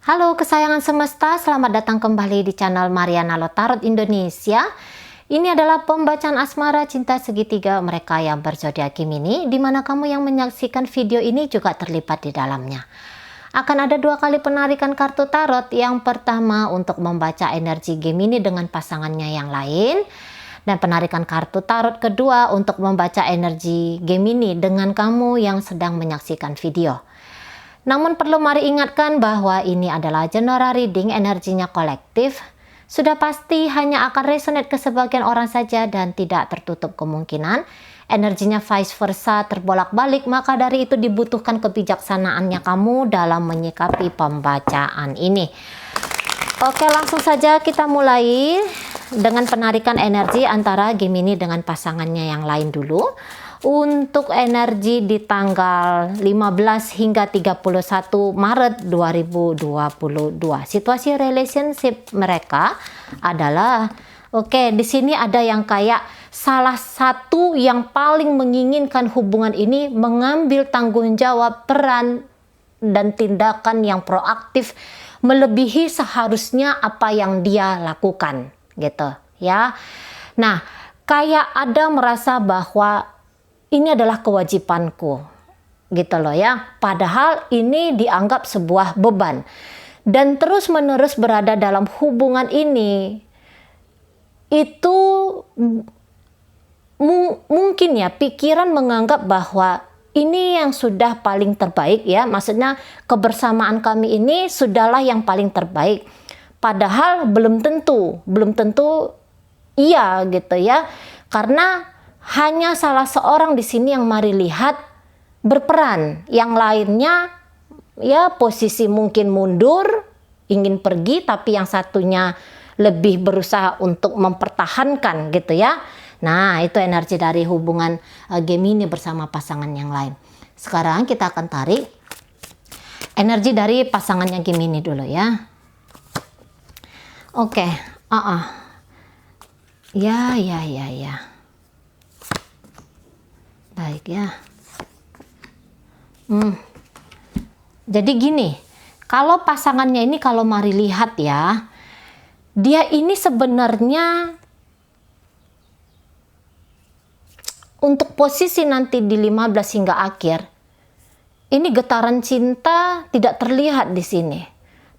Halo kesayangan semesta, selamat datang kembali di channel Mariana Lo Tarot Indonesia. Ini adalah pembacaan asmara cinta segitiga mereka yang berzodiak Gemini, di mana kamu yang menyaksikan video ini juga terlibat di dalamnya. Akan ada 2 kali penarikan kartu tarot. Yang pertama untuk membaca energi Gemini dengan pasangannya yang lain. Dan penarikan kartu tarot kedua untuk membaca energi Gemini dengan kamu yang sedang menyaksikan video. Namun perlu mari ingatkan bahwa ini adalah general reading, energinya kolektif. Sudah pasti hanya akan resonate ke sebagian orang saja dan tidak tertutup kemungkinan energinya vice versa terbolak-balik, maka dari itu dibutuhkan kebijaksanaannya kamu dalam menyikapi pembacaan ini. Oke, langsung saja kita mulai dengan penarikan energi antara Gemini dengan pasangannya yang lain dulu. Untuk energi di tanggal 15 hingga 31 Maret 2022. Situasi relationship mereka adalah di sini ada yang kayak salah satu yang paling menginginkan hubungan ini mengambil tanggung jawab, peran dan tindakan yang proaktif melebihi seharusnya apa yang dia lakukan gitu ya. Nah, kayak ada merasa bahwa ini adalah kewajibanku gitu loh ya, padahal ini dianggap sebuah beban dan terus menerus berada dalam hubungan ini itu mungkin ya pikiran menganggap bahwa ini yang sudah paling terbaik ya, maksudnya kebersamaan kami ini sudahlah yang paling terbaik, padahal belum tentu iya gitu ya, karena hanya salah seorang di sini yang mari lihat berperan, yang lainnya ya posisi mungkin mundur, ingin pergi, tapi yang satunya lebih berusaha untuk mempertahankan gitu ya. Nah, itu energi dari hubungan Gemini bersama pasangan yang lain. Sekarang kita akan tarik energi dari pasangannya Gemini dulu ya. Oke, ya. Baik ya. Jadi gini, kalau pasangannya ini kalau mari lihat ya, dia ini sebenarnya untuk posisi nanti di 15 hingga akhir, ini getaran cinta tidak terlihat di sini.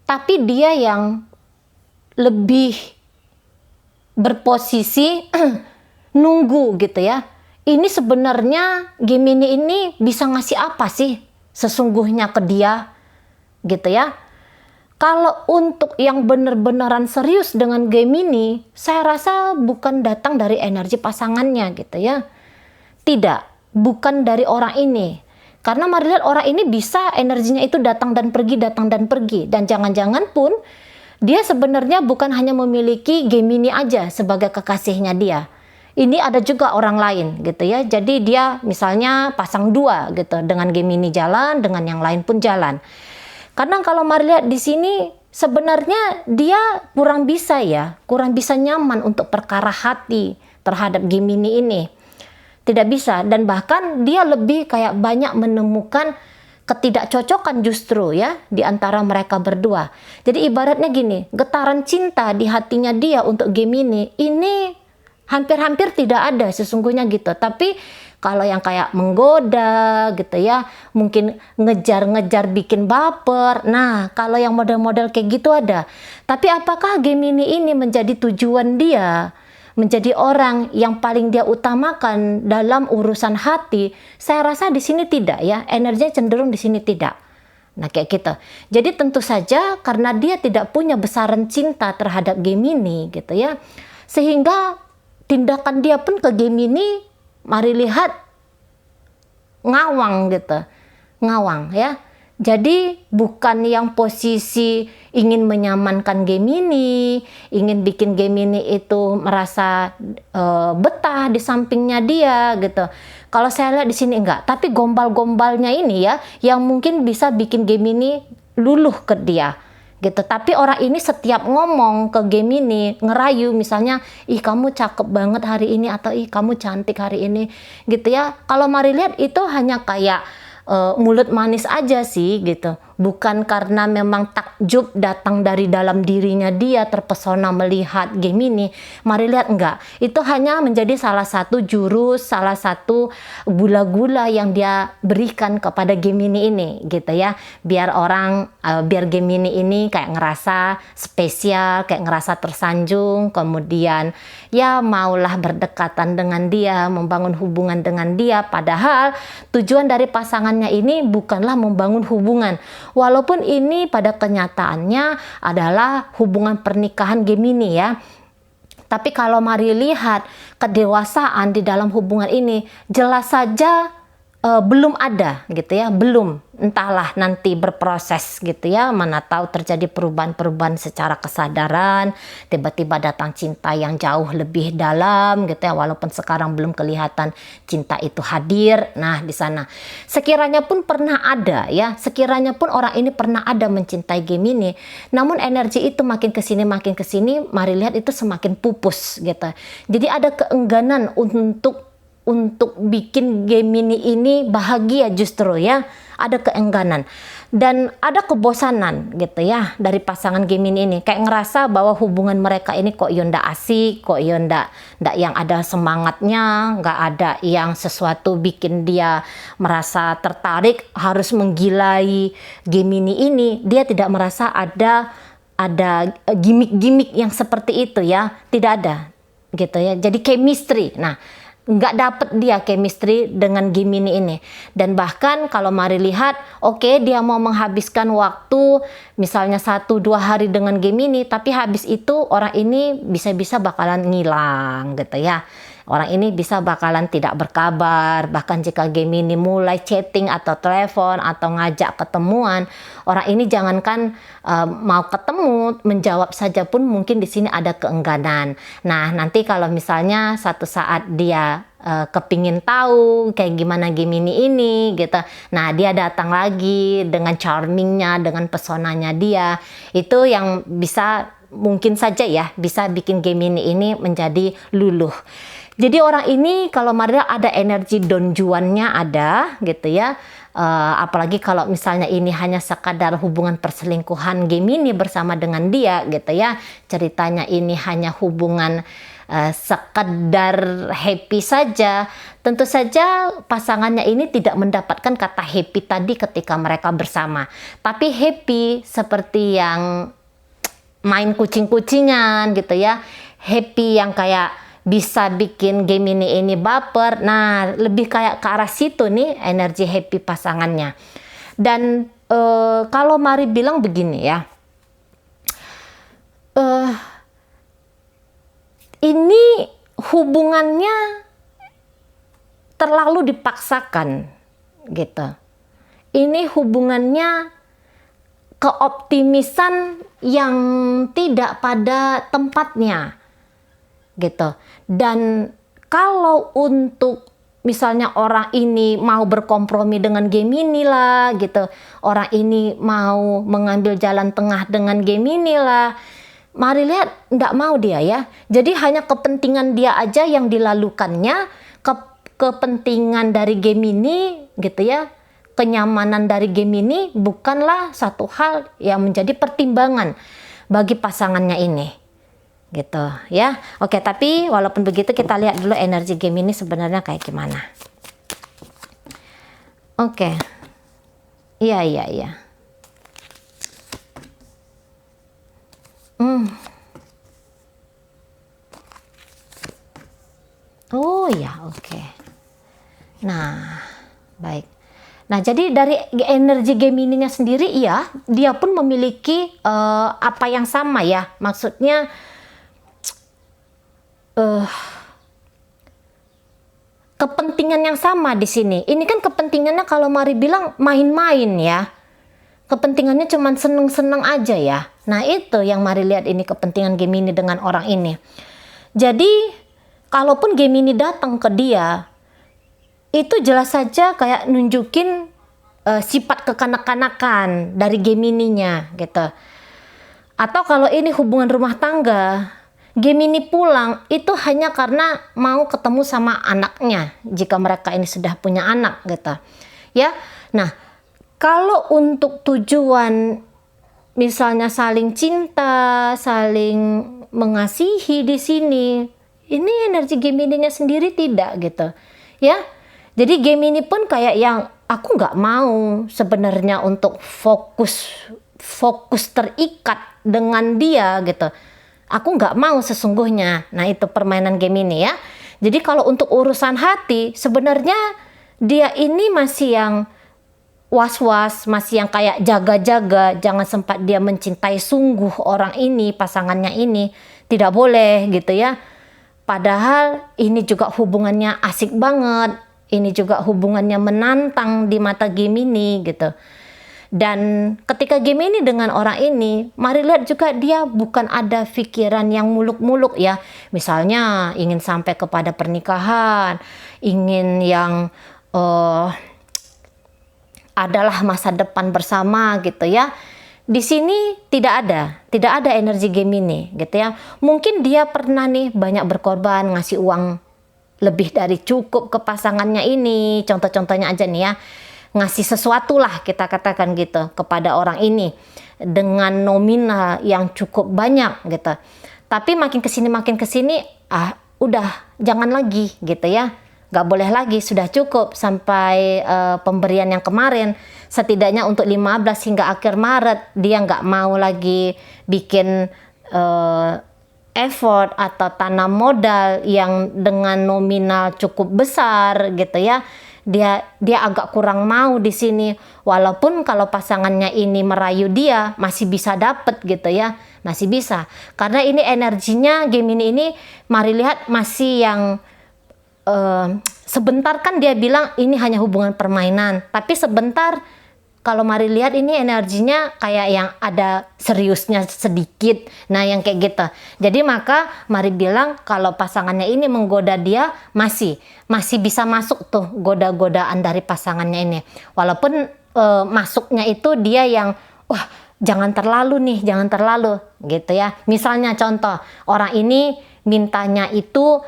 Tapi dia yang lebih berposisi nunggu gitu ya. Ini sebenarnya Gemini ini bisa ngasih apa sih sesungguhnya ke dia gitu ya. Kalau untuk yang benar-benaran serius dengan Gemini, saya rasa bukan datang dari energi pasangannya gitu ya. Tidak, bukan dari orang ini. Karena mari lihat orang ini bisa energinya itu datang dan pergi, datang dan pergi. Dan jangan-jangan pun dia sebenarnya bukan hanya memiliki Gemini aja sebagai kekasihnya dia. Ini ada juga orang lain gitu ya. Jadi dia misalnya pasang 2 gitu, dengan Gemini jalan, dengan yang lain pun jalan. Karena kalau mari lihat di sini sebenarnya dia kurang bisa nyaman untuk perkara hati terhadap Gemini ini. Tidak bisa, dan bahkan dia lebih kayak banyak menemukan ketidakcocokan justru ya di antara mereka berdua. Jadi ibaratnya gini, getaran cinta di hatinya dia untuk Gemini ini hampir-hampir tidak ada sesungguhnya gitu. Tapi kalau yang kayak menggoda gitu ya, mungkin ngejar-ngejar bikin baper. Nah, kalau yang model-model kayak gitu ada. Tapi apakah Gemini ini menjadi tujuan dia? Menjadi orang yang paling dia utamakan dalam urusan hati? Saya rasa di sini tidak ya. Energinya cenderung di sini tidak. Nah, kayak gitu. Jadi tentu saja karena dia tidak punya besaran cinta terhadap Gemini gitu ya. Sehingga tindakan dia pun ke Gemini, mari lihat ngawang gitu, ngawang ya. Jadi bukan yang posisi ingin menyamankan Gemini, ingin bikin Gemini itu merasa betah di sampingnya dia gitu. Kalau saya lihat di sini enggak, tapi gombal-gombalnya ini ya, yang mungkin bisa bikin Gemini luluh ke dia. Gitu. Tapi orang ini setiap ngomong ke Gemini, ngerayu misalnya, ih kamu cakep banget hari ini, atau ih kamu cantik hari ini gitu ya. Kalau mari lihat itu hanya kayak mulut manis aja sih gitu, bukan karena memang takjub datang dari dalam dirinya dia terpesona melihat Gemini. Mari lihat, enggak. Itu hanya menjadi salah satu jurus, salah satu gula-gula yang dia berikan kepada Gemini ini gitu ya. Biar biar Gemini ini kayak ngerasa spesial, kayak ngerasa tersanjung, kemudian ya maulah berdekatan dengan dia, membangun hubungan dengan dia. Padahal tujuan dari pasangannya ini bukanlah membangun hubungan. Walaupun ini pada kenyataannya adalah hubungan pernikahan Gemini ya. Tapi kalau mari lihat kedewasaan di dalam hubungan ini, jelas saja belum ada gitu ya, belum, entahlah nanti berproses gitu ya, mana tahu terjadi perubahan-perubahan secara kesadaran, tiba-tiba datang cinta yang jauh lebih dalam gitu ya, walaupun sekarang belum kelihatan cinta itu hadir. Nah di sana sekiranya pun pernah ada ya, sekiranya pun orang ini pernah ada mencintai Gemini, namun energi itu makin kesini mari lihat itu semakin pupus gitu. Jadi ada keengganan untuk bikin Gemini ini bahagia, justru ya ada keengganan dan ada kebosanan gitu ya dari pasangan Gemini ini, kayak ngerasa bahwa hubungan mereka ini kok ndak asik, kok ndak yang ada semangatnya, nggak ada yang sesuatu bikin dia merasa tertarik harus menggilai Gemini ini. Dia tidak merasa ada gimmick-gimmick yang seperti itu ya, tidak ada gitu ya. Jadi chemistry, nah nggak dapet dia chemistry dengan Gemini ini. Dan bahkan kalau mari lihat, oke, dia mau menghabiskan waktu misalnya 1-2 hari dengan Gemini, tapi habis itu orang ini bisa-bisa bakalan ngilang gitu ya. Orang ini bisa bakalan tidak berkabar. Bahkan jika Gemini mulai chatting atau telepon atau ngajak ketemuan, orang ini jangankan mau ketemu, menjawab saja pun mungkin di sini ada keengganan. Nah nanti kalau misalnya satu saat dia kepingin tahu kayak gimana Gemini ini gitu, nah dia datang lagi dengan charmingnya, dengan pesonanya dia, itu yang bisa mungkin saja ya bisa bikin Gemini ini menjadi luluh. Jadi orang ini kalau Maria ada energi donjuannya ada gitu ya. Apalagi kalau misalnya ini hanya sekadar hubungan perselingkuhan Gemini bersama dengan dia gitu ya. Ceritanya ini hanya hubungan sekedar happy saja. Tentu saja pasangannya ini tidak mendapatkan kata happy tadi ketika mereka bersama. Tapi happy seperti yang main kucing-kucingan gitu ya. Happy yang kayak bisa bikin Gemini ini baper. Nah lebih kayak ke arah situ nih energi happy pasangannya. Dan kalau Mari bilang begini ya, ini hubungannya terlalu dipaksakan gitu. Ini hubungannya keoptimisan yang tidak pada tempatnya gitu. Dan kalau untuk misalnya orang ini mau berkompromi dengan Gemini lah gitu, orang ini mau mengambil jalan tengah dengan Gemini lah, mari lihat nggak mau dia ya. Jadi hanya kepentingan dia aja yang dilalukannya, kepentingan dari Gemini gitu ya, kenyamanan dari Gemini bukanlah satu hal yang menjadi pertimbangan bagi pasangannya ini gitu ya. Oke, tapi walaupun begitu kita lihat dulu energi Gemini sebenarnya kayak gimana. Oke. Iya. Oh ya, oke. Nah, baik. Nah, jadi dari energi Gemininya sendiri iya, dia pun memiliki apa yang sama ya. Maksudnya kepentingan yang sama di sini. Ini kan kepentingannya kalau Mari bilang main-main ya. Kepentingannya cuma seneng-seneng aja ya. Nah itu yang Mari lihat ini kepentingan Gemini dengan orang ini. Jadi kalaupun Gemini datang ke dia, itu jelas saja kayak nunjukin sifat kekanak-kanakan dari Gemininya gitu. Atau kalau ini hubungan rumah tangga, Gemini pulang itu hanya karena mau ketemu sama anaknya jika mereka ini sudah punya anak gitu ya. Nah Kalau untuk tujuan misalnya saling cinta, saling mengasihi di sini, ini energi Gemini-nya sendiri tidak gitu. Ya. Jadi Gemini pun kayak yang aku nggak mau sebenarnya untuk fokus terikat dengan dia gitu. Aku nggak mau sesungguhnya. Nah, itu permainan Gemini ya. Jadi kalau untuk urusan hati, sebenarnya dia ini masih yang was-was, masih yang kayak jaga-jaga, jangan sempat dia mencintai sungguh orang ini, pasangannya ini, tidak boleh gitu ya. Padahal ini juga hubungannya asik banget, ini juga hubungannya menantang di mata Gemini gitu. Dan ketika Gemini dengan orang ini, mari lihat juga dia bukan ada pikiran yang muluk-muluk ya. Misalnya ingin sampai kepada pernikahan, ingin yang adalah masa depan bersama gitu ya. Di sini tidak ada energi Gemini gitu ya. Mungkin dia pernah nih banyak berkorban, ngasih uang lebih dari cukup ke pasangannya ini. Contoh-contohnya aja nih ya, ngasih sesuatu lah kita katakan gitu kepada orang ini dengan nominal yang cukup banyak gitu. Tapi makin kesini udah jangan lagi gitu ya. Gak boleh lagi, sudah cukup sampai pemberian yang kemarin. Setidaknya untuk 15 hingga akhir Maret dia nggak mau lagi bikin effort atau tanam modal yang dengan nominal cukup besar gitu ya. Dia agak kurang mau di sini. Walaupun kalau pasangannya ini merayu dia masih bisa dapet gitu ya, masih bisa. Karena ini energinya Gemini ini, mari lihat masih yang sebentar kan dia bilang ini hanya hubungan permainan, tapi sebentar kalau mari lihat ini energinya kayak yang ada seriusnya sedikit. Nah yang kayak gitu. Jadi maka mari bilang kalau pasangannya ini menggoda dia masih bisa masuk tuh goda-godaan dari pasangannya ini. Walaupun masuknya itu dia yang wah jangan terlalu gitu ya. Misalnya contoh orang ini mintanya itu,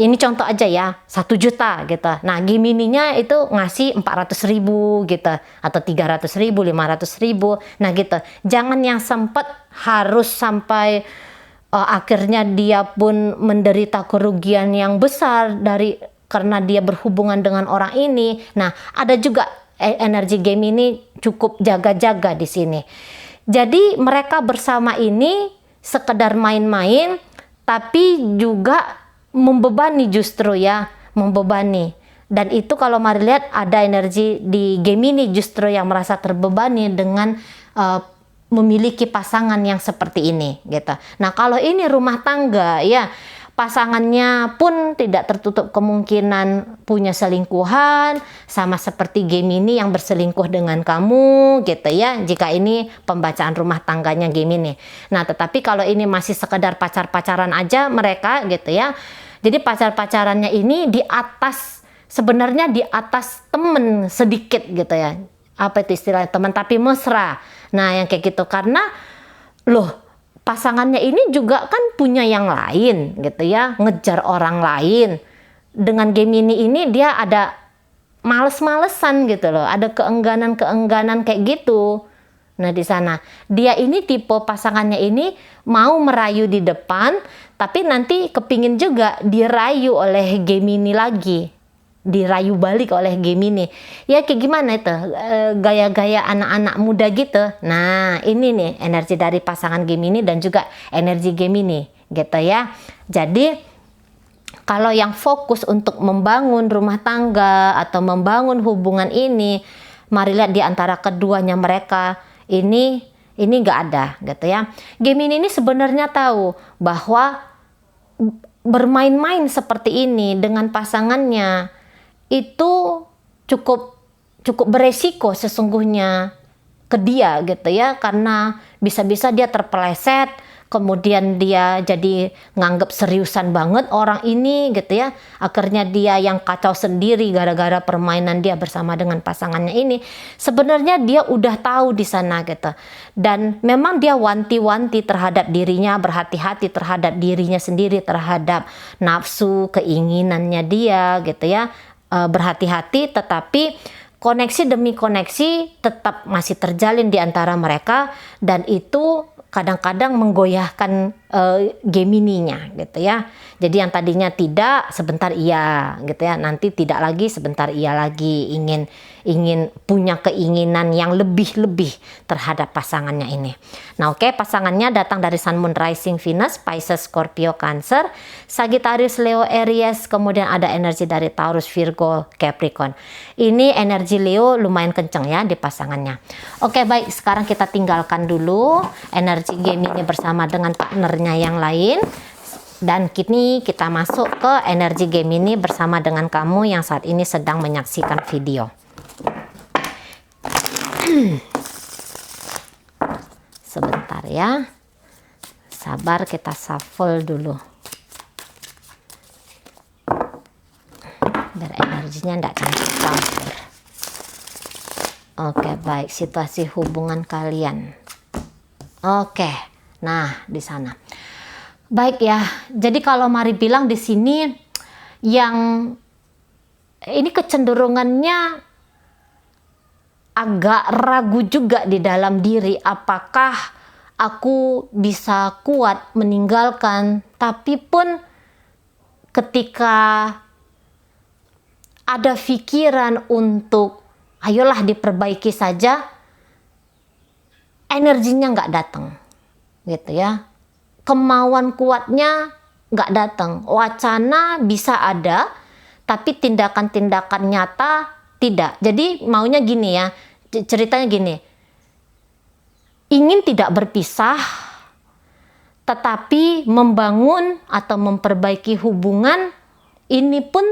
ini contoh aja ya, 1 juta gitu. Nah, Gemininya itu ngasih 400.000 gitu, atau 300.000, 500.000. Nah gitu. Jangan yang sempat harus sampai akhirnya dia pun menderita kerugian yang besar karena dia berhubungan dengan orang ini. Nah, ada juga energi Gemini cukup jaga-jaga di sini. Jadi mereka bersama ini sekedar main-main, tapi juga membebani justru ya, membebani. Dan itu kalau mari lihat ada energi di Gemini justru yang merasa terbebani dengan memiliki pasangan yang seperti ini gitu. Nah kalau ini rumah tangga ya, pasangannya pun tidak tertutup kemungkinan punya selingkuhan, sama seperti Gemini yang berselingkuh dengan kamu gitu ya, jika ini pembacaan rumah tangganya Gemini. Nah tetapi kalau ini masih sekedar pacar-pacaran aja mereka gitu ya, jadi pacar-pacarannya ini sebenarnya di atas temen sedikit gitu ya, apa itu istilahnya, teman tapi mesra. Nah yang kayak gitu, karena loh pasangannya ini juga kan punya yang lain gitu ya, ngejar orang lain. Dengan Gemini ini dia ada males-malesan gitu loh, ada keengganan-keengganan kayak gitu. Nah di sana dia ini tipe pasangannya ini mau merayu di depan, tapi nanti kepingin juga dirayu oleh Gemini lagi, dirayu balik oleh Gemini. Ya kayak gimana itu, gaya-gaya anak-anak muda gitu. Nah ini nih energi dari pasangan Gemini dan juga energi Gemini gitu ya. Jadi kalau yang fokus untuk membangun rumah tangga atau membangun hubungan ini, mari lihat di antara keduanya mereka ini nggak ada gitu ya. Gemini ini sebenarnya tahu bahwa bermain-main seperti ini dengan pasangannya itu cukup beresiko sesungguhnya ke dia gitu ya, karena bisa-bisa dia terpeleset, kemudian dia jadi nganggep seriusan banget orang ini gitu ya, akhirnya dia yang kacau sendiri gara-gara permainan dia bersama dengan pasangannya ini. Sebenarnya dia udah tahu di sana gitu, dan memang dia wanti-wanti terhadap dirinya, berhati-hati terhadap dirinya sendiri, terhadap nafsu keinginannya dia gitu ya, berhati-hati. Tetapi koneksi demi koneksi tetap masih terjalin di antara mereka, dan itu kadang-kadang menggoyahkan Gemininya gitu ya. Jadi yang tadinya tidak, sebentar iya gitu ya, nanti tidak lagi, sebentar iya lagi, ingin punya keinginan yang lebih-lebih terhadap pasangannya ini. Nah oke, pasangannya datang dari Sun, Moon, Rising, Venus, Pisces, Scorpio, Cancer, Sagittarius, Leo, Aries, kemudian ada energi dari Taurus, Virgo, Capricorn. Ini energi Leo lumayan kenceng ya di pasangannya. Oke baik, sekarang kita tinggalkan dulu energi Gemini bersama dengan partnernya yang lain. Dan kini kita masuk ke energi Gemini bersama dengan kamu yang saat ini sedang menyaksikan video. Sebentar ya, sabar, kita shuffle dulu biar energinya tidak campur-campur. Oke baik, situasi hubungan kalian. Oke, nah di sana. Baik ya, jadi kalau Mari bilang di sini yang ini kecenderungannya agak ragu juga di dalam diri, apakah aku bisa kuat meninggalkan, tapi pun ketika ada pikiran untuk ayolah diperbaiki saja, energinya nggak datang gitu ya. Kemauan kuatnya nggak datang, wacana bisa ada, tapi tindakan-tindakan nyata tidak. Jadi maunya gini ya, ceritanya gini, ingin tidak berpisah, tetapi membangun atau memperbaiki hubungan ini pun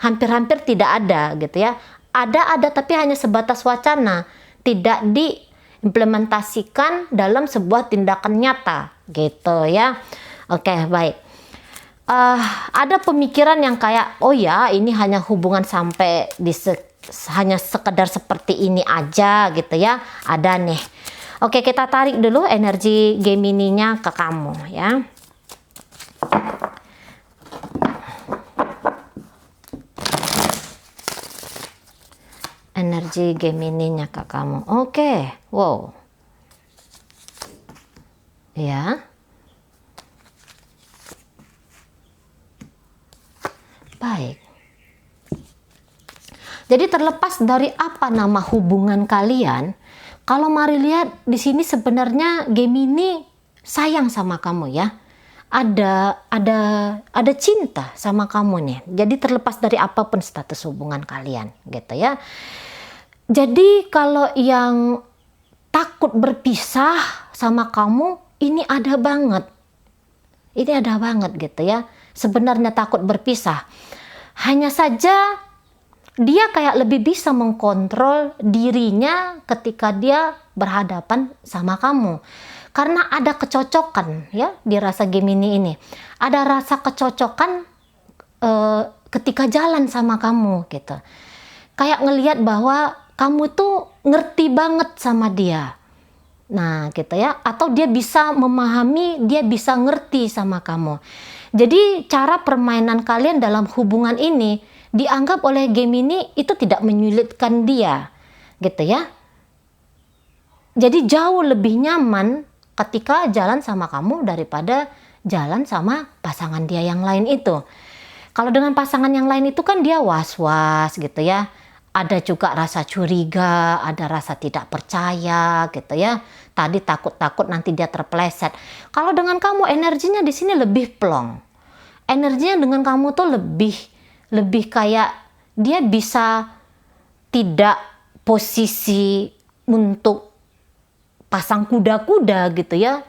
hampir-hampir tidak ada gitu ya. Ada tapi hanya sebatas wacana, tidak diimplementasikan dalam sebuah tindakan nyata gitu ya. Oke baik, ada pemikiran yang kayak oh ya ini hanya hubungan sampai hanya sekedar seperti ini aja gitu ya, ada nih. Oke, kita tarik dulu energi Gemininya ke kamu ya. Energi Gemininya ke kamu. Oke, wow. Ya. Baik. Jadi terlepas dari apa nama hubungan kalian, kalau Mari lihat di sini sebenarnya Gemini sayang sama kamu ya. Ada cinta sama kamu nih. Jadi terlepas dari apapun status hubungan kalian gitu ya. Jadi kalau yang takut berpisah sama kamu, ini ada banget. Ini ada banget gitu ya. Sebenarnya takut berpisah. Hanya saja dia kayak lebih bisa mengkontrol dirinya ketika dia berhadapan sama kamu. Karena ada kecocokan ya di rasa Gemini ini. Ada rasa kecocokan ketika jalan sama kamu gitu. Kayak ngelihat bahwa kamu tuh ngerti banget sama dia. Nah gitu ya, atau dia bisa memahami, dia bisa ngerti sama kamu. Jadi cara permainan kalian dalam hubungan ini dianggap oleh Gemini itu tidak menyulitkan dia gitu ya. Jadi jauh lebih nyaman ketika jalan sama kamu daripada jalan sama pasangan dia yang lain itu. Kalau dengan pasangan yang lain itu kan dia was-was gitu ya. Ada juga rasa curiga, ada rasa tidak percaya gitu ya. Tadi takut-takut nanti dia terpeleset. Kalau dengan kamu energinya di sini lebih plong. Energinya dengan kamu tuh lebih kayak dia bisa tidak posisi untuk pasang kuda-kuda gitu ya.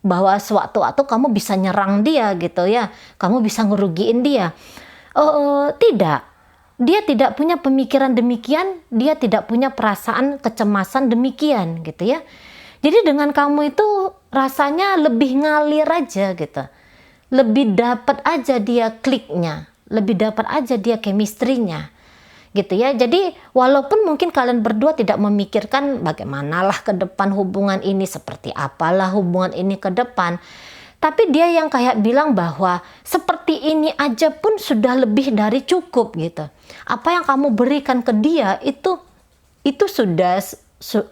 Bahwa sewaktu-waktu kamu bisa nyerang dia gitu ya. Kamu bisa ngerugiin dia. Tidak. Dia tidak punya pemikiran demikian, dia tidak punya perasaan kecemasan demikian gitu ya. Jadi dengan kamu itu rasanya lebih ngalir aja gitu. Lebih dapat aja dia kliknya, lebih dapat aja dia chemistry-nya gitu ya. Jadi walaupun mungkin kalian berdua tidak memikirkan bagaimanalah ke depan hubungan ini, seperti apalah hubungan ini ke depan, tapi dia yang kayak bilang bahwa seperti ini aja pun sudah lebih dari cukup gitu. Apa yang kamu berikan ke dia itu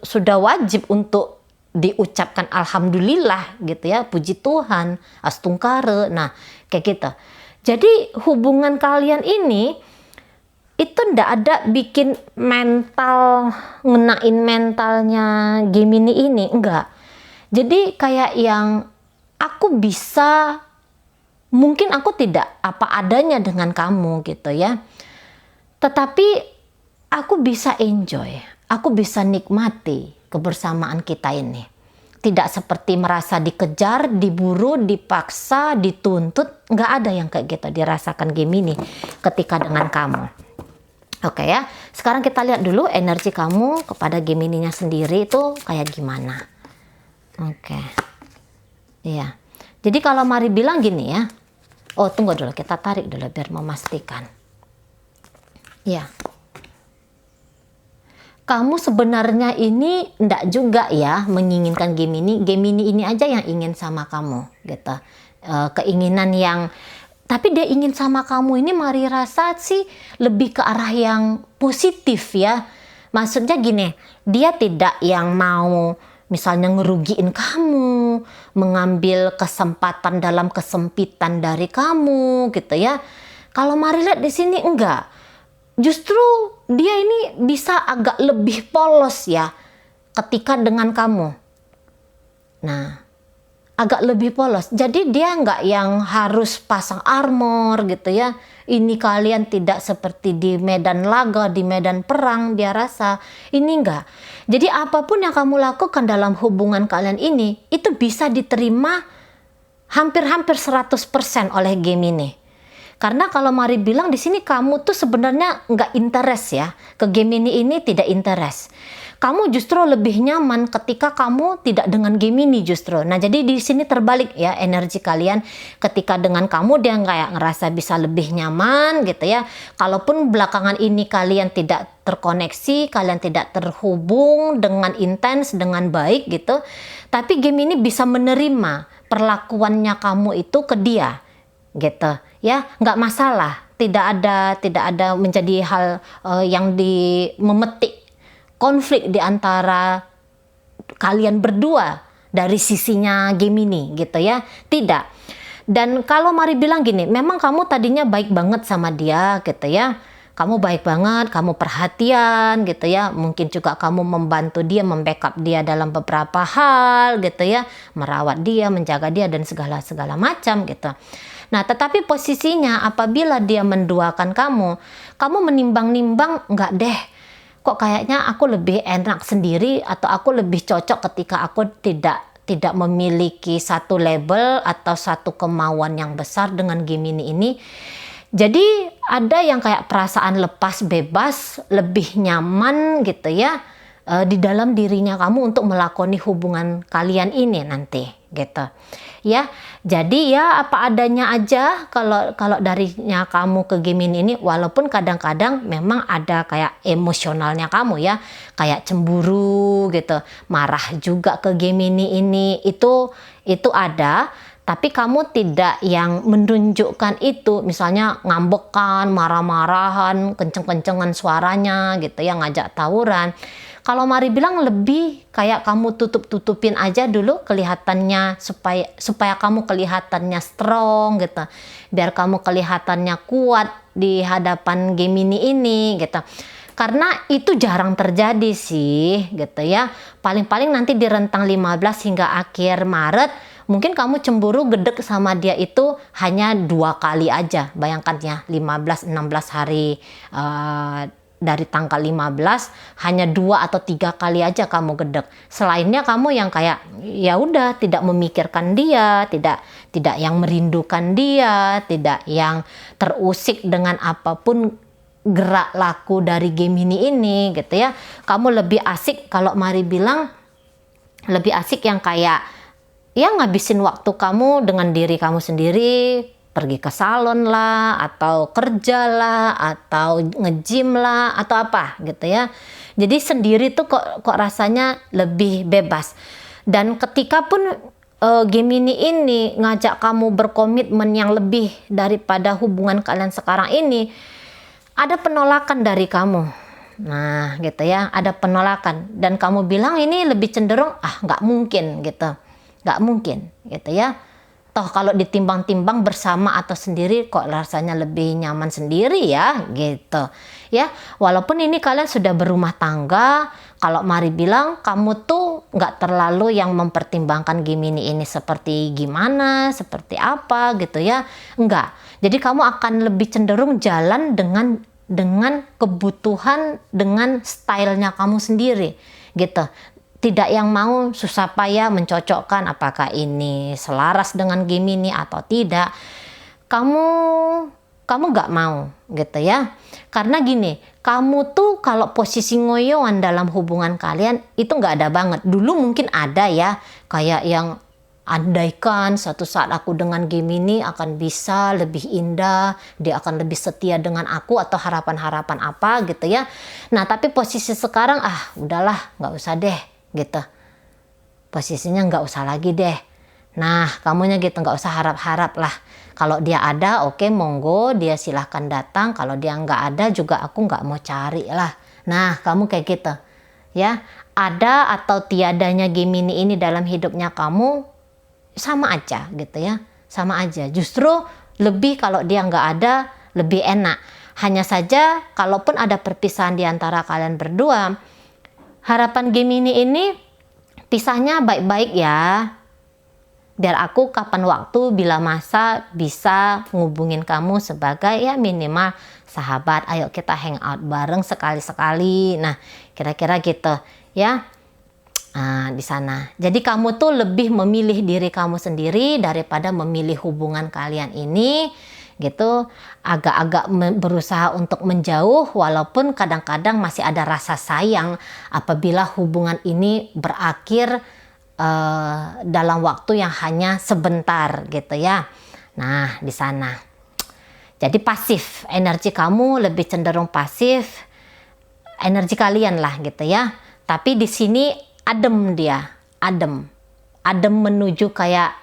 sudah wajib untuk diucapkan alhamdulillah gitu ya, puji Tuhan, astungkare. Nah, kayak gitu. Jadi hubungan kalian ini itu ndak ada bikin mental, ngenain mentalnya Gemini ini, enggak. Jadi kayak yang aku bisa, mungkin aku tidak apa adanya dengan kamu gitu ya, tetapi aku bisa enjoy, aku bisa nikmati kebersamaan kita ini. Tidak seperti merasa dikejar, diburu, dipaksa, dituntut, nggak ada yang kayak gitu dirasakan Gemini ketika dengan kamu. Oke ya, sekarang kita lihat dulu energi kamu kepada Gemininya sendiri itu kayak gimana. Oke, iya. Jadi kalau Mari bilang gini ya, oh tunggu dulu, kita tarik dulu biar memastikan. Ya, kamu sebenarnya ini ndak juga ya menginginkan Gemini. Gemini ini aja yang ingin sama kamu gitu. Keinginan yang, tapi dia ingin sama kamu ini Mari rasa sih lebih ke arah yang positif ya. Maksudnya gini, dia tidak yang mau misalnya ngerugiin kamu, mengambil kesempatan dalam kesempitan dari kamu gitu ya. Kalau Mari lihat di sini enggak. Justru dia ini bisa agak lebih polos ya ketika dengan kamu. Nah, agak lebih polos. Jadi dia nggak yang harus pasang armor gitu ya. Ini kalian tidak seperti di medan laga, di medan perang, dia rasa. Ini enggak. Jadi apapun yang kamu lakukan dalam hubungan kalian ini, itu bisa diterima hampir-hampir 100% oleh Gemini. Karena kalau Mari bilang di sini kamu tuh sebenarnya nggak interest ya. Ke Gemini ini tidak interest. Kamu justru lebih nyaman ketika kamu tidak dengan Gemini justru. Nah, jadi di sini terbalik ya energi kalian. Ketika dengan kamu dia kayak ngerasa bisa lebih nyaman gitu ya. Kalaupun belakangan ini kalian tidak terkoneksi, kalian tidak terhubung dengan intens, dengan baik gitu. Tapi Gemini bisa menerima perlakuannya kamu itu ke dia gitu ya, nggak masalah. Tidak ada menjadi hal yang memetik konflik di antara kalian berdua dari sisinya Gemini gitu ya, tidak. Dan kalau Mari bilang gini, memang kamu tadinya baik banget sama dia gitu ya, kamu baik banget, kamu perhatian gitu ya, mungkin juga kamu membantu dia, membackup dia dalam beberapa hal gitu ya, merawat dia, menjaga dia dan segala macam gitu. Nah, tetapi posisinya apabila dia menduakan kamu menimbang-nimbang, enggak deh, kok kayaknya aku lebih enak sendiri, atau aku lebih cocok ketika aku tidak memiliki satu label atau satu kemauan yang besar dengan Gemini ini. Jadi ada yang kayak perasaan lepas bebas, lebih nyaman gitu ya di dalam dirinya kamu untuk melakoni hubungan kalian ini nanti gitu ya. Jadi ya apa adanya aja kalau darinya kamu ke Gemini ini, walaupun kadang-kadang memang ada kayak emosionalnya kamu ya, kayak cemburu gitu, marah juga ke Gemini ini, itu ada. Tapi kamu tidak yang menunjukkan itu, misalnya ngambekan, marah-marahan, kenceng-kencengan suaranya gitu ya, ngajak tawuran. Kalau Mari bilang lebih kayak kamu tutup-tutupin aja dulu kelihatannya, supaya kamu kelihatannya strong gitu. Biar kamu kelihatannya kuat di hadapan Gemini ini gitu. Karena itu jarang terjadi sih gitu ya. Paling-paling nanti di rentang 15 hingga akhir Maret, mungkin kamu cemburu gedek sama dia itu hanya 2 kali aja. Bayangkan ya, 15-16 hari dari tanggal 15 hanya 2 atau 3 kali aja kamu gedek. Selainnya kamu yang kayak ya udah tidak memikirkan dia, tidak yang merindukan dia, tidak yang terusik dengan apapun gerak laku dari Gemini ini gitu ya. Kamu lebih asik, kalau Mari bilang lebih asik yang kayak ya ngabisin waktu kamu dengan diri kamu sendiri, pergi ke salon lah, atau kerja lah, atau nge-gym lah, atau apa gitu ya. Jadi sendiri tuh kok rasanya lebih bebas. Dan ketika pun Gemini ini ngajak kamu berkomitmen yang lebih daripada hubungan kalian sekarang ini, ada penolakan dari kamu. Nah, gitu ya, ada penolakan. Dan kamu bilang ini lebih cenderung, nggak mungkin gitu. Nggak mungkin gitu ya. Toh kalau ditimbang-timbang bersama atau sendiri kok rasanya lebih nyaman sendiri ya gitu. Ya, walaupun ini kalian sudah berumah tangga, kalau Mari bilang kamu tuh nggak terlalu yang mempertimbangkan Gemini ini seperti gimana, seperti apa gitu ya. Enggak. Jadi kamu akan lebih cenderung jalan dengan kebutuhan, dengan stylenya kamu sendiri gitu. Tidak yang mau susah payah mencocokkan apakah ini selaras dengan Gemini atau tidak. Kamu nggak mau gitu ya. Karena gini, kamu tuh kalau posisi ngoyoan dalam hubungan kalian itu nggak ada banget. Dulu mungkin ada ya, kayak yang andaikan suatu saat aku dengan Gemini akan bisa lebih indah, dia akan lebih setia dengan aku, atau harapan-harapan apa gitu ya. Nah tapi posisi sekarang udahlah, nggak usah deh gitu, posisinya nggak usah lagi deh. Nah kamunya gitu, nggak usah harap-harap lah. Kalau dia ada, oke, monggo, dia silahkan datang. Kalau dia nggak ada juga aku nggak mau cari lah. Nah kamu kayak gitu ya. Ada atau tiadanya Gemini ini dalam hidupnya kamu sama aja gitu ya, sama aja. Justru lebih kalau dia nggak ada, lebih enak. Hanya saja kalaupun ada perpisahan di antara kalian berdua, harapan Gemini ini pisahnya baik-baik ya. Biar aku kapan waktu bila masa bisa ngubungin kamu sebagai ya minimal sahabat. Ayo kita hangout bareng sekali-sekali. Nah, kira-kira gitu ya. Di sana. Jadi kamu tuh lebih memilih diri kamu sendiri daripada memilih hubungan kalian ini. Gitu, agak-agak berusaha untuk menjauh, walaupun kadang-kadang masih ada rasa sayang apabila hubungan ini berakhir dalam waktu yang hanya sebentar gitu ya. Nah di sana, jadi pasif, energi kamu lebih cenderung pasif, energi kalian lah gitu ya. Tapi di sini adem, dia adem menuju kayak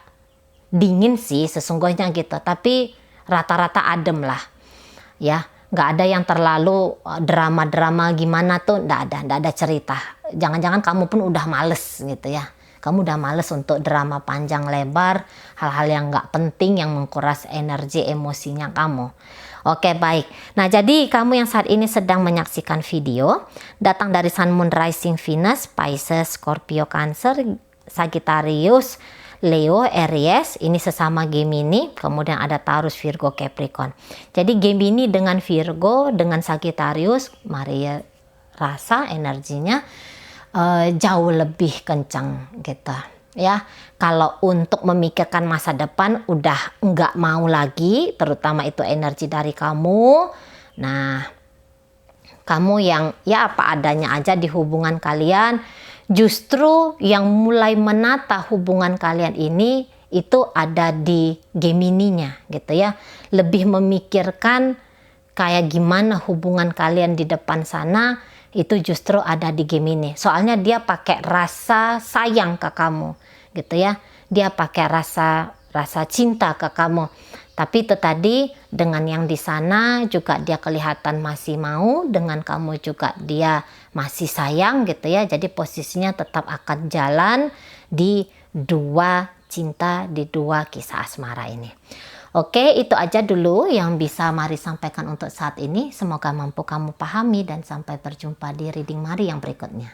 dingin sih sesungguhnya gitu, tapi rata-rata adem lah ya, nggak ada yang terlalu drama-drama gimana tuh, nggak ada cerita. Jangan-jangan kamu pun udah males gitu ya, kamu udah males untuk drama panjang lebar, hal-hal yang nggak penting yang menguras energi emosinya kamu. Oke, baik. Nah jadi kamu yang saat ini sedang menyaksikan video datang dari Sun, Moon, Rising, Venus, Pisces, Scorpio, Cancer, Sagittarius, Leo, Aries, ini sesama Gemini, kemudian ada Taurus, Virgo, Capricorn. Jadi Gemini dengan Virgo, dengan Sagittarius, Mari rasa energinya jauh lebih kencang gitu ya. Kalau untuk memikirkan masa depan udah nggak mau lagi, terutama itu energi dari kamu. Nah, kamu yang ya apa adanya aja di hubungan kalian. Justru yang mulai menata hubungan kalian ini itu ada di Gemininya gitu ya. Lebih memikirkan kayak gimana hubungan kalian di depan sana, itu justru ada di Gemini. Soalnya dia pakai rasa sayang ke kamu gitu ya. Dia pakai rasa cinta ke kamu. Tapi itu tadi, dengan yang di sana juga dia kelihatan masih mau, dengan kamu juga dia masih sayang gitu ya. Jadi posisinya tetap akan jalan di dua cinta, di dua kisah asmara ini. Oke, itu aja dulu yang bisa Mari sampaikan untuk saat ini. Semoga mampu kamu pahami dan sampai berjumpa di reading Mari yang berikutnya.